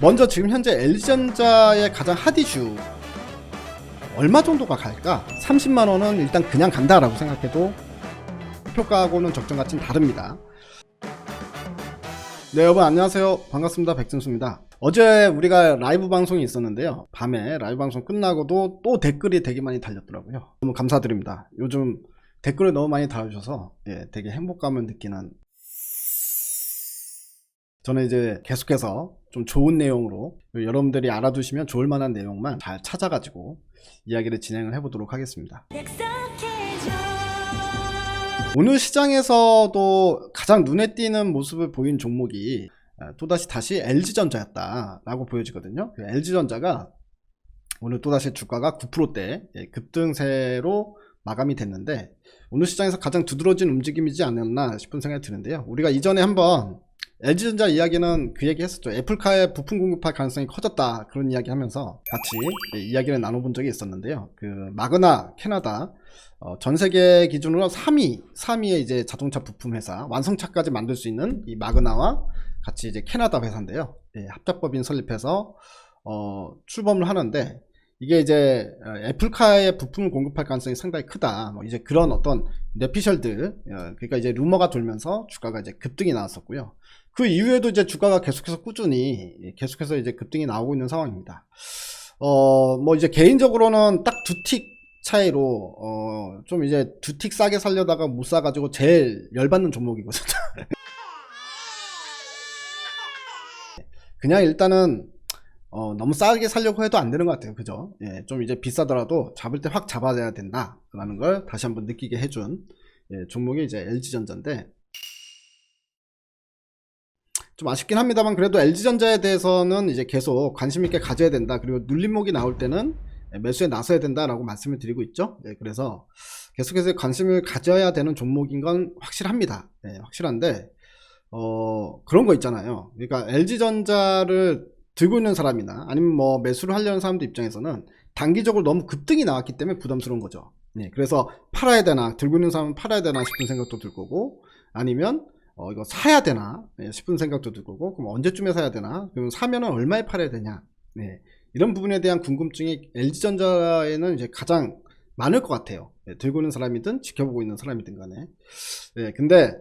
먼저 지금 현재 LG전자의 가장 핫 이슈 얼마 정도가 갈까? 30만원은 일단 그냥 간다라고 생각해도 목표가하고는 적정가치는 다릅니다. 네, 여러분 안녕하세요. 반갑습니다. 백진수입니다. 어제 우리가 라이브 방송이 있었는데요, 밤에 라이브 방송 끝나고도 또 댓글이 되게 많이 달렸더라고요. 너무 감사드립니다. 요즘 댓글을 너무 많이 달아주셔서 되게 행복감을 느끼는, 저는 이제 계속해서 좀 좋은 내용으로 여러분들이 알아두시면 좋을 만한 내용만 잘 찾아가지고 이야기를 진행을 해보도록 하겠습니다. 오늘 시장에서도 가장 눈에 띄는 모습을 보인 종목이 다시 LG전자였다 라고 보여지거든요. LG전자가 오늘 또다시 주가가 9%대 급등세로 마감이 됐는데, 오늘 시장에서 가장 두드러진 움직임이지 않았나 싶은 생각이 드는데요. 우리가 이전에 한번 LG전자 이야기는 그 얘기 했었죠. 애플카에 부품 공급할 가능성이 커졌다, 그런 이야기 하면서 같이 이야기를 나눠본 적이 있었는데요. 그 마그나 캐나다 전세계 기준으로 3위의 이제 자동차 부품 회사, 완성차까지 만들 수 있는 이 마그나와 같이 이제 캐나다 회사인데요. 합작법인 설립해서 출범을 하는데, 이게 이제 애플카에 부품을 공급할 가능성이 상당히 크다, 이제 그런 어떤 뇌피셜들, 그러니까 이제 루머가 돌면서 주가가 이제 급등이 나왔었고요. 그 이후에도 이제 주가가 계속해서 꾸준히 계속해서 이제 급등이 나오고 있는 상황입니다. 이제 개인적으로는 딱 두 틱 차이로 좀 이제 두 틱 싸게 살려다가 못 사가지고 제일 열받는 종목이거든요. 그냥 일단은 너무 싸게 살려고 해도 안 되는 것 같아요. 그죠? 좀 이제 비싸더라도 잡을 때 확 잡아야 된다 라는 걸 다시 한번 느끼게 해준 종목이 이제 LG전자인데, 좀 아쉽긴 합니다만 그래도 LG전자에 대해서는 이제 계속 관심 있게 가져야 된다, 그리고 눌림목이 나올 때는 매수에 나서야 된다 라고 말씀을 드리고 있죠. 그래서 계속해서 관심을 가져야 되는 종목인 건 확실합니다. 확실한데 그런 거 있잖아요. 그러니까 LG전자를 들고 있는 사람이나 아니면 뭐 매수를 하려는 사람들 입장에서는 단기적으로 너무 급등이 나왔기 때문에 부담스러운 거죠. 그래서 팔아야 되나, 들고 있는 사람은 팔아야 되나 싶은 생각도 들 거고, 아니면 이거 사야 되나 싶은 생각도 들 거고, 그럼 언제쯤에 사야 되나, 그럼 사면은 얼마에 팔아야 되냐, 이런 부분에 대한 궁금증이 LG전자에는 이제 가장 많을 것 같아요. 들고 있는 사람이든 지켜보고 있는 사람이든 간에. 근데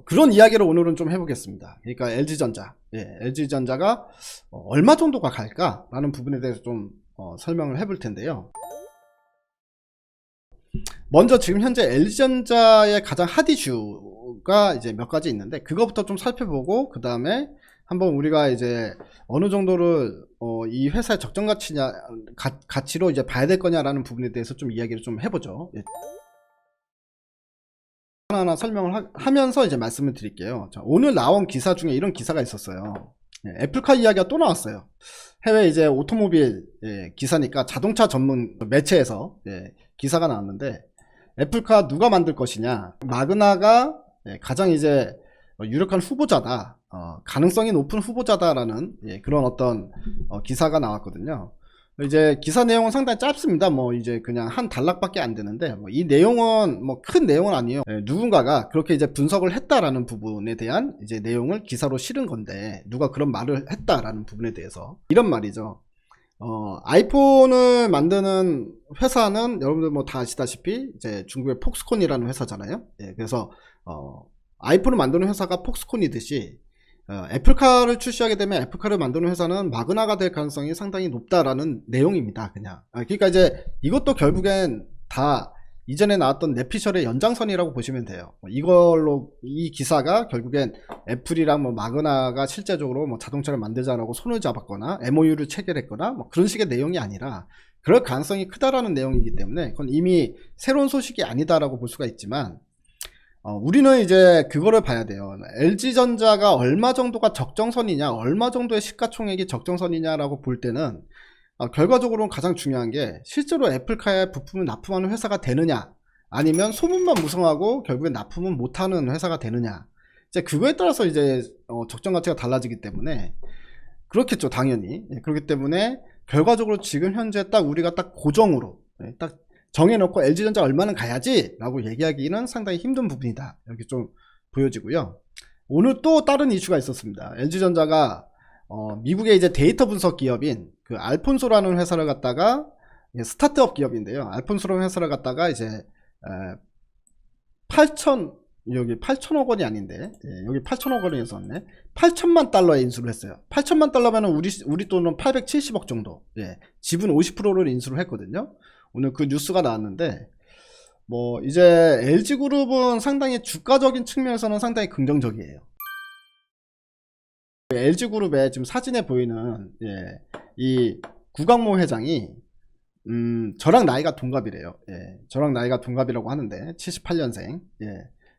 그런 이야기를 오늘은 좀 해보겠습니다. 그러니까 LG전자가 얼마 정도가 갈까 라는 부분에 대해서 좀 설명을 해볼 텐데요. 먼저 지금 현재 LG전자의 가장 핫 이슈가 이제 몇 가지 있는데, 그거부터 좀 살펴보고 그 다음에 한번 우리가 이제 어느 정도를 이 회사의 적정 가치로 이제 봐야 될 거냐라는 부분에 대해서 좀 이야기를 좀 해보죠. 하나하나 설명을 하면서 이제 말씀을 드릴게요. 자, 오늘 나온 기사 중에 이런 기사가 있었어요. 애플카 이야기가 또 나왔어요. 해외 이제 오토모빌 기사니까 자동차 전문 매체에서 기사가 나왔는데, 애플카 누가 만들 것이냐, 마그나가 가장 이제 유력한 후보자다, 가능성이 높은 후보자다라는 그런 어떤 기사가 나왔거든요. 이제 기사 내용은 상당히 짧습니다. 이제 그냥 한 단락밖에 안 되는데, 이 내용은 큰 내용은 아니에요. 누군가가 그렇게 이제 분석을 했다라는 부분에 대한 이제 내용을 기사로 실은 건데, 누가 그런 말을 했다라는 부분에 대해서 이런 말이죠. 아이폰을 만드는 회사는 여러분들 다 아시다시피 이제 중국의 폭스콘이라는 회사잖아요. 그래서 아이폰을 만드는 회사가 폭스콘이듯이 애플카를 출시하게 되면 애플카를 만드는 회사는 마그나가 될 가능성이 상당히 높다라는 내용입니다. 그냥 그러니까 이제 이것도 결국엔 다 이전에 나왔던 뇌피셜의 연장선이라고 보시면 돼요. 이걸로 이 기사가 결국엔 애플이랑 마그나가 실제적으로 자동차를 만들자라고 손을 잡았거나 MOU를 체결했거나 그런 식의 내용이 아니라, 그럴 가능성이 크다라는 내용이기 때문에 그건 이미 새로운 소식이 아니다라고 볼 수가 있지만, 우리는 이제 그거를 봐야 돼요. LG전자가 얼마 정도가 적정선이냐, 얼마 정도의 시가총액이 적정선이냐라고 볼 때는 결과적으로는 가장 중요한 게 실제로 애플카에 부품을 납품하는 회사가 되느냐, 아니면 소문만 무성하고 결국에 납품은 못하는 회사가 되느냐, 이제 그거에 따라서 이제 적정 가치가 달라지기 때문에 그렇겠죠, 당연히. 그렇기 때문에 결과적으로 지금 현재 딱 우리가 딱 고정으로 딱 정해놓고 LG전자 얼마는 가야지 라고 얘기하기는 상당히 힘든 부분이다, 이렇게 좀 보여지고요. 오늘 또 다른 이슈가 있었습니다. LG전자가 미국의 이제 데이터 분석 기업인 그 알폰소라는 회사를 갖다가 스타트업 기업인데요. 알폰소라는 회사를 갖다가 이제 8천억 원이 아닌데, 예, 여기 8천억 원이 있었네. 8천만 달러에 인수를 했어요. 8천만 달러면은 우리 돈은 870억 정도. 예, 지분 50%를 인수를 했거든요. 오늘 그 뉴스가 나왔는데, 뭐 이제 LG그룹은 상당히 주가적인 측면에서는 상당히 긍정적이에요. LG그룹의 지금 사진에 보이는, 예, 이 구광모 회장이 저랑 나이가 동갑이래요. 예, 저랑 나이가 동갑이라고 하는데 78년생. 예.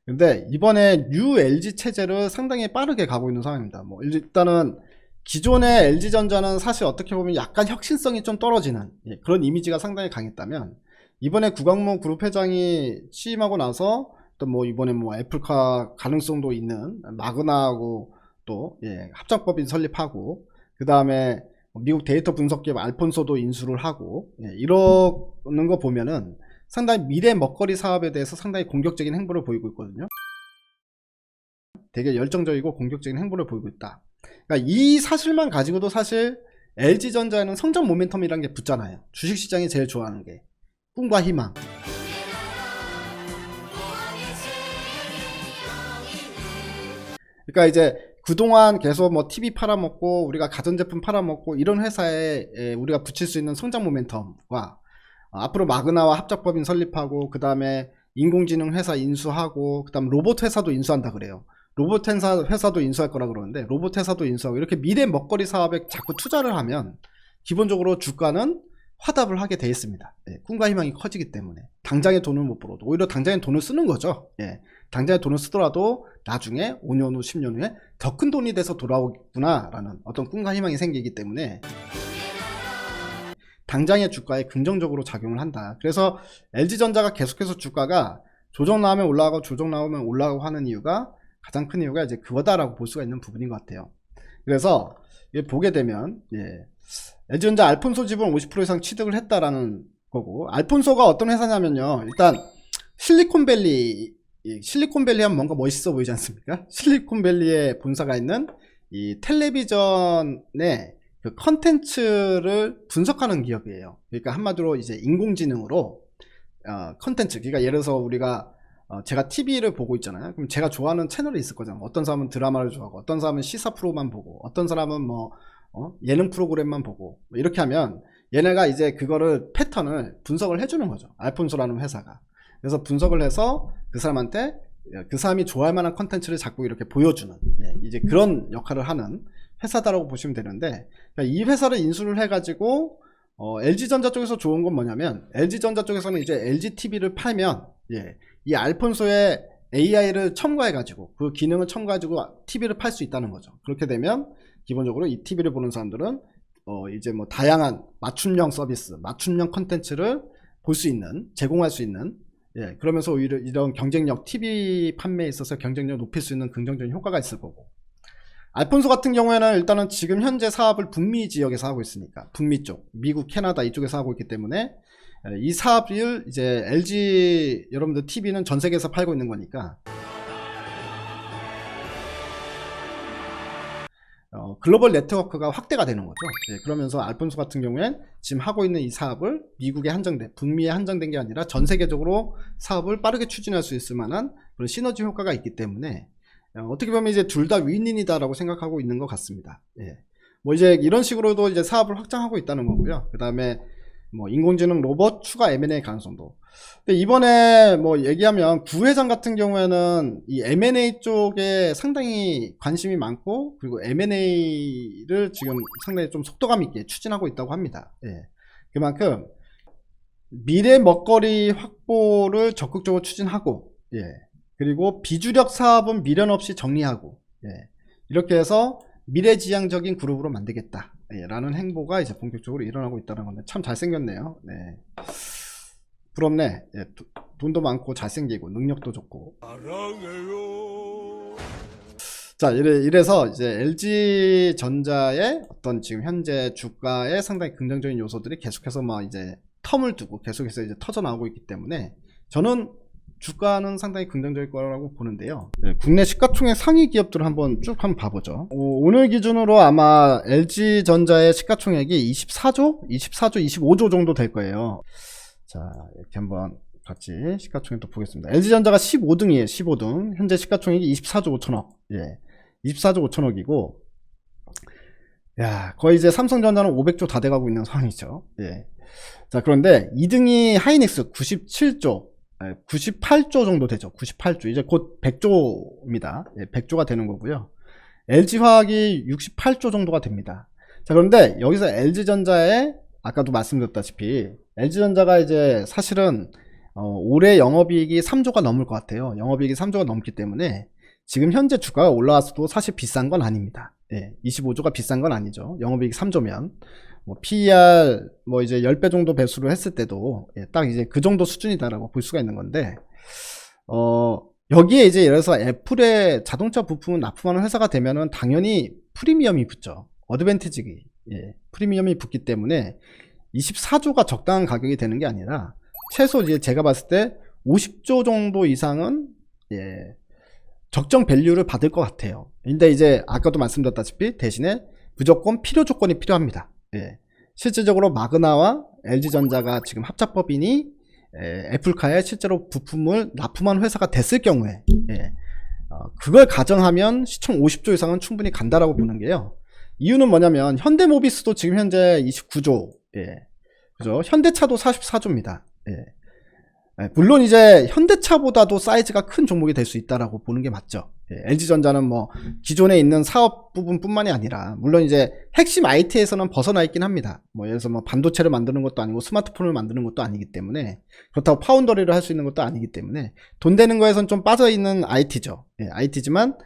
근데 이번에 뉴 LG 체제를 상당히 빠르게 가고 있는 상황입니다. 뭐 일단은 기존의 LG전자는 사실 어떻게 보면 약간 혁신성이 좀 떨어지는, 예, 그런 이미지가 상당히 강했다면, 이번에 구광모 그룹 회장이 취임하고 나서 또 뭐 이번에 뭐 애플카 가능성도 있는 마그나하고 또, 예, 합작법인 설립하고, 그 다음에 미국 데이터 분석기업 알폰소도 인수를 하고, 예, 이러는 거 보면은 상당히 미래 먹거리 사업에 대해서 상당히 공격적인 행보를 보이고 있거든요. 되게 열정적이고 공격적인 행보를 보이고 있다. 그러니까 이 사실만 가지고도 사실 LG전자에는 성장 모멘텀이라는 게 붙잖아요. 주식시장이 제일 좋아하는 게 꿈과 희망. 그러니까 이제 그동안 계속 뭐 TV 팔아먹고 우리가 가전제품 팔아먹고 이런 회사에 우리가 붙일 수 있는 성장 모멘텀과 앞으로 마그나와 합작법인 설립하고, 그 다음에 인공지능 회사 인수하고, 그 다음 로봇 회사도 인수한다 그래요. 로봇 회사도 인수할 거라 그러는데, 로봇 회사도 인수하고, 이렇게 미래 먹거리 사업에 자꾸 투자를 하면 기본적으로 주가는 화답을 하게 돼 있습니다. 예, 꿈과 희망이 커지기 때문에 당장의 돈을 못 벌어도 오히려 당장의 돈을 쓰는 거죠. 예, 당장의 돈을 쓰더라도 나중에 5년 후 10년 후에 더 큰 돈이 돼서 돌아오겠구나 라는 어떤 꿈과 희망이 생기기 때문에 당장의 주가에 긍정적으로 작용을 한다. 그래서 LG전자가 계속해서 주가가 조정 나오면 올라가고 조정 나오면 올라가고 하는 이유가, 가장 큰 이유가 이제 그거다라고 볼 수가 있는 부분인 것 같아요. 그래서 보게 되면, 예, LG전자 알폰소 지분 50% 이상 취득을 했다라는 거고, 알폰소가 어떤 회사냐면요, 일단 실리콘밸리 하면 뭔가 멋있어 보이지 않습니까? 실리콘밸리에 본사가 있는 이 텔레비전의 그 컨텐츠를 분석하는 기업이에요. 그러니까 한마디로 이제 인공지능으로 컨텐츠, 그러니까 예를 들어서 우리가 제가 TV를 보고 있잖아요. 그럼 제가 좋아하는 채널이 있을 거잖아요. 어떤 사람은 드라마를 좋아하고, 어떤 사람은 시사 프로만 보고, 어떤 사람은 뭐 예능 프로그램만 보고, 뭐 이렇게 하면 얘네가 이제 그거를 패턴을 분석을 해주는 거죠. 알폰소라는 회사가. 그래서 분석을 해서 그 사람한테 그 사람이 좋아할 만한 컨텐츠를 자꾸 이렇게 보여주는, 예, 이제 그런 역할을 하는 회사다라고 보시면 되는데, 그러니까 이 회사를 인수를 해가지고 LG전자 쪽에서 좋은 건 뭐냐면, LG전자 쪽에서는 이제 LGTV를 팔면, 예, 이 알폰소의 AI를 첨가해가지고 그 기능을 첨가해가지고 TV를 팔 수 있다는 거죠. 그렇게 되면 기본적으로 이 TV를 보는 사람들은 이제 뭐 다양한 맞춤형 서비스, 맞춤형 컨텐츠를 볼 수 있는, 제공할 수 있는, 예, 그러면서 오히려 이런 경쟁력, TV 판매에 있어서 경쟁력 높일 수 있는 긍정적인 효과가 있을 거고, 알폰소 같은 경우에는 일단은 지금 현재 사업을 북미 지역에서 하고 있으니까, 북미 쪽, 미국, 캐나다 이쪽에서 하고 있기 때문에 이 사업을 이제 LG 여러분들 TV는 전 세계에서 팔고 있는 거니까 글로벌 네트워크가 확대가 되는 거죠. 예, 그러면서 알폰소 같은 경우엔 지금 하고 있는 이 사업을 미국에 한정된, 북미에 한정된 게 아니라 전 세계적으로 사업을 빠르게 추진할 수 있을 만한 그런 시너지 효과가 있기 때문에 어떻게 보면 이제 둘 다 윈윈이다라고 생각하고 있는 것 같습니다. 예. 뭐 이제 이런 식으로도 이제 사업을 확장하고 있다는 거고요. 그 다음에 뭐 인공지능 로봇 추가 M&A 가능성도. 근데 이번에 뭐 얘기하면 구회장 같은 경우에는 이 M&A 쪽에 상당히 관심이 많고, 그리고 M&A를 지금 상당히 좀 속도감 있게 추진하고 있다고 합니다. 예. 그만큼 미래 먹거리 확보를 적극적으로 추진하고, 예. 그리고 비주력 사업은 미련 없이 정리하고, 예. 이렇게 해서 미래지향적인 그룹으로 만들겠다, 예, 라는 행보가 이제 본격적으로 일어나고 있다는 건데, 참 잘생겼네요. 네. 부럽네. 예, 돈도 많고 잘생기고 능력도 좋고. 자, 이래서 이제 LG전자의 어떤 지금 현재 주가에 상당히 긍정적인 요소들이 계속해서 막 이제 텀을 두고 계속해서 이제 터져 나오고 있기 때문에, 저는 주가는 상당히 긍정적일 거라고 보는데요. 네, 국내 시가총액 상위 기업들을 한번 봐보죠. 오늘 기준으로 아마 LG전자의 시가총액이 24조, 25조 정도 될 거예요. 자, 이렇게 한번 같이 시가총액도 보겠습니다. LG전자가 15등이에요. 15등. 현재 시가총액이 24조 5천억. 예. 24조 5천억이고, 야, 거의 이제 삼성전자는 500조 다 돼가고 있는 상황이죠. 예. 자, 그런데 2등이 하이닉스 97조, 98조 정도 되죠. 98조. 이제 곧 100조입니다. 예, 100조가 되는 거고요. LG화학이 68조 정도가 됩니다. 자, 그런데 여기서 LG전자에 아까도 말씀드렸다시피 LG전자가 이제 사실은 올해 영업이익이 3조가 넘을 것 같아요. 영업이익이 3조가 넘기 때문에 지금 현재 주가가 올라왔어도 사실 비싼 건 아닙니다. 예, 25조가 비싼 건 아니죠. 영업이익 3조면 뭐 PER 뭐 이제 10배 정도 배수를 했을 때도 예, 딱 이제 그 정도 수준이다라고 볼 수가 있는 건데 여기에 이제 예를 들어서 애플의 자동차 부품을 납품하는 회사가 되면은 당연히 프리미엄이 붙죠. 어드밴티지 예, 프리미엄이 붙기 때문에 24조가 적당한 가격이 되는 게 아니라 최소 이제 제가 봤을 때 50조 정도 이상은 예, 적정 밸류를 받을 것 같아요. 근데 이제 아까도 말씀드렸다시피 대신에 무조건 필요 조건이 필요합니다. 예. 실질적으로 마그나와 LG전자가 지금 합작법인이 애플카에 실제로 부품을 납품한 회사가 됐을 경우에 예. 그걸 가정하면 시총 50조 이상은 충분히 간다라고 보는 게요. 이유는 뭐냐면 현대모비스도 지금 현재 29조 예. 그죠? 현대차도 44조입니다. 예. 물론 이제 현대차보다도 사이즈가 큰 종목이 될 수 있다라고 보는 게 맞죠. 예, LG전자는 뭐 기존에 있는 사업 부분뿐만이 아니라 물론 이제 핵심 IT에서는 벗어나 있긴 합니다. 뭐 예를 들어서 뭐 반도체를 만드는 것도 아니고 스마트폰을 만드는 것도 아니기 때문에 그렇다고 파운더리를 할 수 있는 것도 아니기 때문에 돈 되는 거에선 좀 빠져 있는 IT죠. 예, IT지만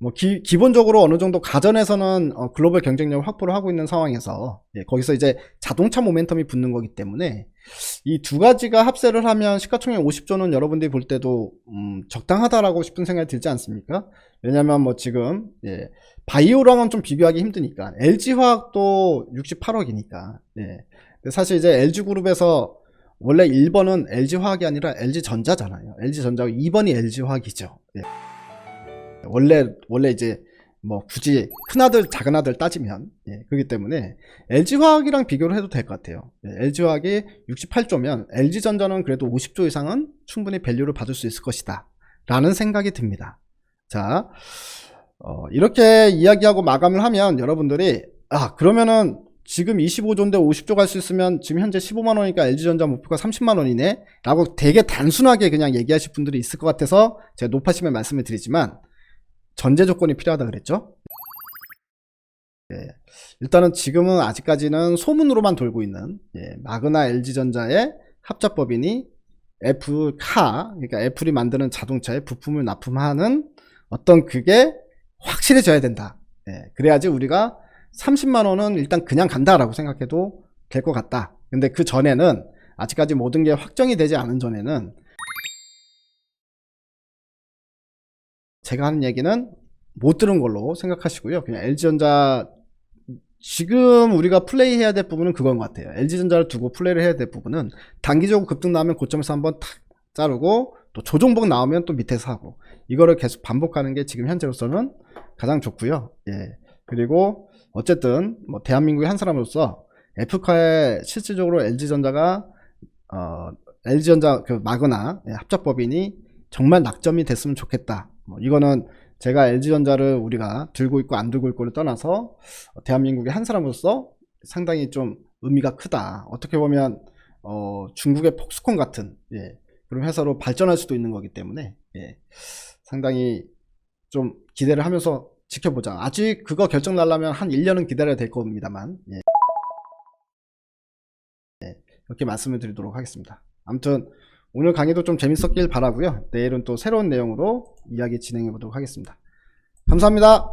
뭐 기본적으로 어느 정도 가전에서는 글로벌 경쟁력을 확보를 하고 있는 상황에서 예, 거기서 이제 자동차 모멘텀이 붙는 거기 때문에 이 두 가지가 합세를 하면 시가총액 50조는 여러분들이 볼 때도 적당하다라고 싶은 생각이 들지 않습니까? 왜냐면 뭐 지금 예, 바이오랑은 좀 비교하기 힘드니까 LG화학도 68억이니까 예. 사실 이제 LG그룹에서 원래 1번은 LG화학이 아니라 LG전자잖아요. LG전자고 2번이 LG화학이죠. 예. 원래 이제 뭐 굳이 큰아들 작은아들 따지면 예, 그렇기 때문에 LG화학이랑 비교를 해도 될 것 같아요. 예, LG화학이 68조면 LG전자는 그래도 50조 이상은 충분히 밸류를 받을 수 있을 것이다 라는 생각이 듭니다. 자 이렇게 이야기하고 마감을 하면 여러분들이 그러면은 지금 25조인데 50조 갈 수 있으면 지금 현재 15만원이니까 LG전자 목표가 30만원이네 라고 되게 단순하게 그냥 얘기하실 분들이 있을 것 같아서 제가 높아심에 말씀을 드리지만 전제 조건이 필요하다 그랬죠. 예, 일단은 지금은 아직까지는 소문으로만 돌고 있는 예, 마그나 LG전자의 합작법인이 애플카, 그러니까 애플이 만드는 자동차에 부품을 납품하는 어떤 그게 확실해져야 된다. 예, 그래야지 우리가 30만원은 일단 그냥 간다라고 생각해도 될 것 같다. 근데 그 전에는 아직까지 모든 게 확정이 되지 않은 전에는 제가 하는 얘기는 못 들은 걸로 생각하시고요. 그냥 LG전자 지금 우리가 플레이 해야 될 부분은 그건 것 같아요. LG전자를 두고 플레이를 해야 될 부분은 단기적으로 급등 나오면 고점에서 한번 탁 자르고 또 조종복 나오면 또 밑에서 하고 이거를 계속 반복하는 게 지금 현재로서는 가장 좋고요. 예. 그리고 어쨌든 뭐 대한민국의 한 사람으로서 애플카에 실질적으로 LG전자가 LG전자 그 마그나 합작법인이 정말 낙점이 됐으면 좋겠다. 뭐 이거는 제가 LG전자를 우리가 들고 있고 안 들고 있고를 떠나서 대한민국의 한 사람으로서 상당히 좀 의미가 크다. 어떻게 보면 중국의 폭스콘 같은 예, 그런 회사로 발전할 수도 있는 거기 때문에 예, 상당히 좀 기대를 하면서 지켜보자. 아직 그거 결정 나려면 한 1년은 기다려야 될 겁니다만 예. 예, 이렇게 말씀을 드리도록 하겠습니다. 아무튼 오늘 강의도 좀 재밌었길 바라고요. 내일은 또 새로운 내용으로 이야기 진행해 보도록 하겠습니다. 감사합니다.